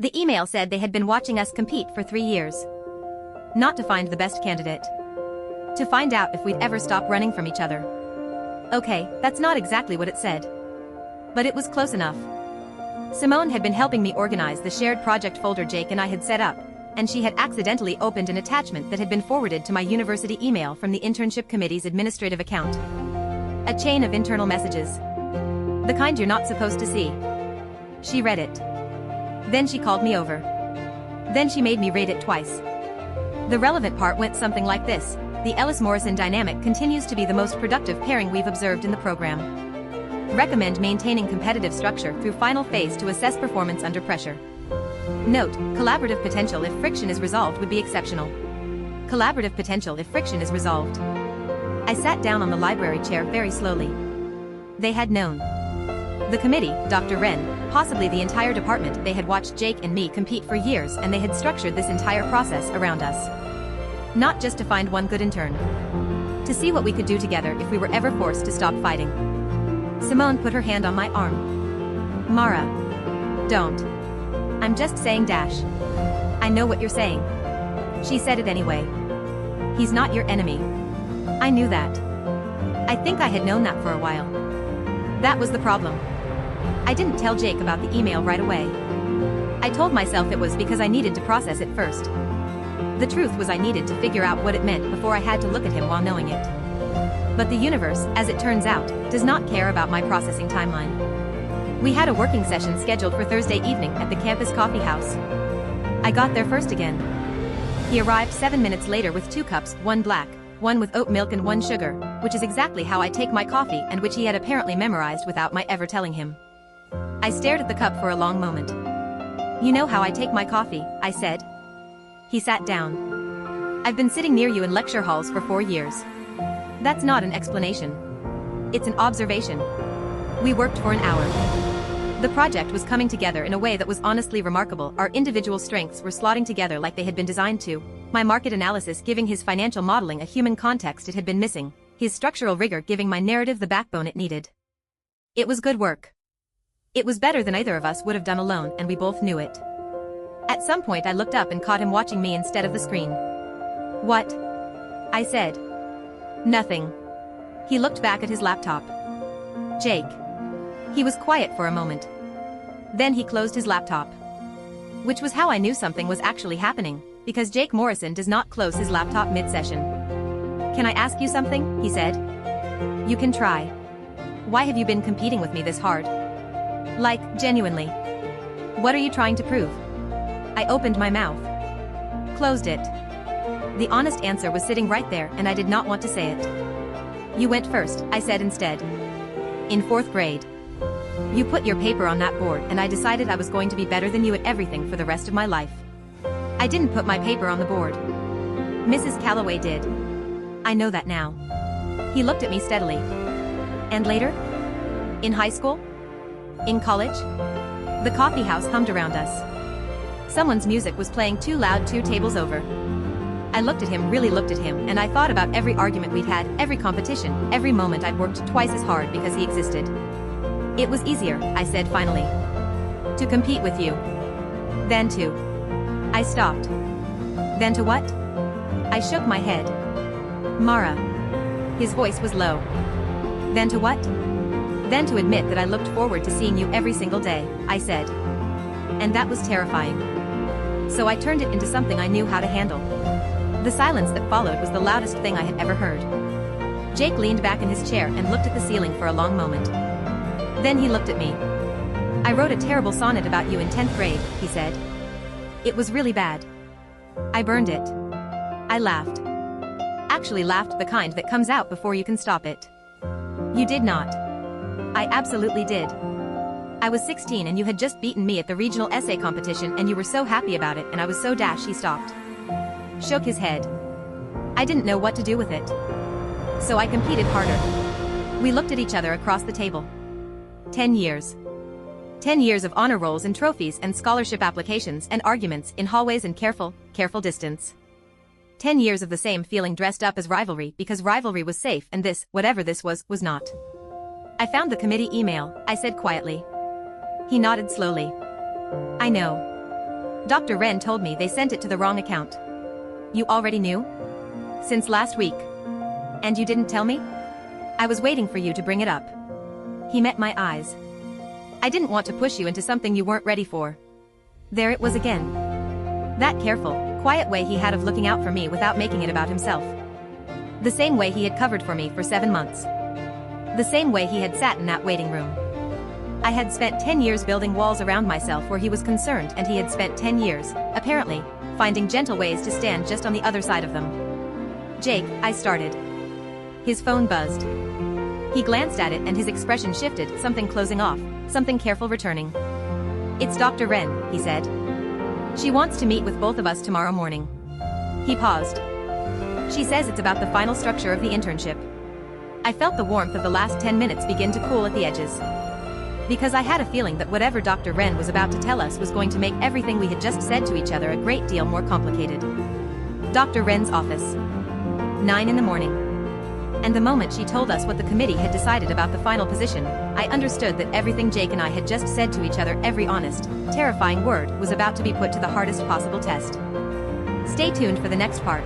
The email said they had been watching us compete for 3 years. Not to find the best candidate. To find out if we'd ever stop running from each other. Okay, that's not exactly what it said. But it was close enough. Simone had been helping me organize the shared project folder Jake and I had set up, and she had accidentally opened an attachment that had been forwarded to my university email from the internship committee's administrative account. A chain of internal messages. The kind you're not supposed to see. She read it. Then she called me over. Then she made me read it twice. The relevant part went something like this: the Ellis-Morrison dynamic continues to be the most productive pairing we've observed in the program. Recommend maintaining competitive structure through final phase to assess performance under pressure. Note, collaborative potential if friction is resolved would be exceptional. Collaborative potential if friction is resolved. I sat down on the library chair very slowly. They had known. The committee, Dr. Wren, possibly the entire department, they had watched Jake and me compete for years, and they had structured this entire process around us. Not just to find one good intern. To see what we could do together if we were ever forced to stop fighting. Simone put her hand on my arm. Mara. Don't. I'm just saying dash. I know what you're saying. She said it anyway. He's not your enemy. I knew that. I think I had known that for a while. That was the problem. I didn't tell Jake about the email right away. I told myself it was because I needed to process it first. The truth was I needed to figure out what it meant before I had to look at him while knowing it. But the universe, as it turns out, does not care about my processing timeline. We had a working session scheduled for Thursday evening at the campus coffee house. I got there first again. He arrived 7 minutes later with 2 cups, one black, one with oat milk and one sugar, which is exactly how I take my coffee and which he had apparently memorized without my ever telling him. I stared at the cup for a long moment. You know how I take my coffee, I said. He sat down. I've been sitting near you in lecture halls for 4 years. That's not an explanation. It's an observation. We worked for an hour. The project was coming together in a way that was honestly remarkable. Our individual strengths were slotting together like they had been designed to. My market analysis giving his financial modeling a human context it had been missing. His structural rigor giving my narrative the backbone it needed. It was good work. It was better than either of us would have done alone, and we both knew it. At some point I looked up and caught him watching me instead of the screen. What? I said. Nothing. He looked back at his laptop. Jake. He was quiet for a moment. Then he closed his laptop. Which was how I knew something was actually happening, because Jake Morrison does not close his laptop mid-session. Can I ask you something? He said. You can try. Why have you been competing with me this hard? Like, genuinely. What are you trying to prove? I opened my mouth. Closed it. The honest answer was sitting right there, and I did not want to say it. You went first, I said instead. In 4th grade. You put your paper on that board, and I decided I was going to be better than you at everything for the rest of my life. I didn't put my paper on the board. Mrs. Calloway did. I know that now. He looked at me steadily. And later? In high school? In college? The coffee house hummed around us. Someone's music was playing too loud 2 tables over. I looked at him, really looked at him, and I thought about every argument we'd had, every competition, every moment I'd worked twice as hard because he existed. It was easier, I said finally, to compete with you. Than to. I stopped. Then to what? I shook my head. Mara. His voice was low. Then to what? Then to admit that I looked forward to seeing you every single day, I said. And that was terrifying. So I turned it into something I knew how to handle. The silence that followed was the loudest thing I had ever heard. Jake leaned back in his chair and looked at the ceiling for a long moment. Then he looked at me. I wrote a terrible sonnet about you in 10th grade, he said. It was really bad. I burned it. I laughed. Actually laughed, the kind that comes out before you can stop it. You did not. I absolutely did. I was 16 and you had just beaten me at the regional essay competition and you were so happy about it, and I was so dash. He stopped. Shook his head. I didn't know what to do with it. So I competed harder. We looked at each other across the table. 10 years. 10 years of honor rolls and trophies and scholarship applications and arguments in hallways and careful distance. 10 years of the same feeling dressed up as rivalry because rivalry was safe and this, whatever this was not. I found the committee email, I said quietly. He nodded slowly. I know. Dr. Wren told me they sent it to the wrong account. You already knew? Since last week. And you didn't tell me? I was waiting for you to bring it up. He met my eyes. I didn't want to push you into something you weren't ready for. There it was again. That careful, quiet way he had of looking out for me without making it about himself. The same way he had covered for me for 7 months. The same way he had sat in that waiting room. I had spent 10 years building walls around myself where he was concerned, and he had spent 10 years, apparently, finding gentle ways to stand just on the other side of them. Jake, I started. His phone buzzed. He glanced at it and his expression shifted, something closing off, something careful returning. It's Dr. Wren, he said. She wants to meet with both of us tomorrow morning. He paused. She says it's about the final structure of the internship. I felt the warmth of the last 10 minutes begin to cool at the edges. Because I had a feeling that whatever Dr. Wren was about to tell us was going to make everything we had just said to each other a great deal more complicated. Dr. Wren's office. 9 in the morning. And the moment she told us what the committee had decided about the final position, I understood that everything Jake and I had just said to each other, every honest, terrifying word, was about to be put to the hardest possible test. Stay tuned for the next part.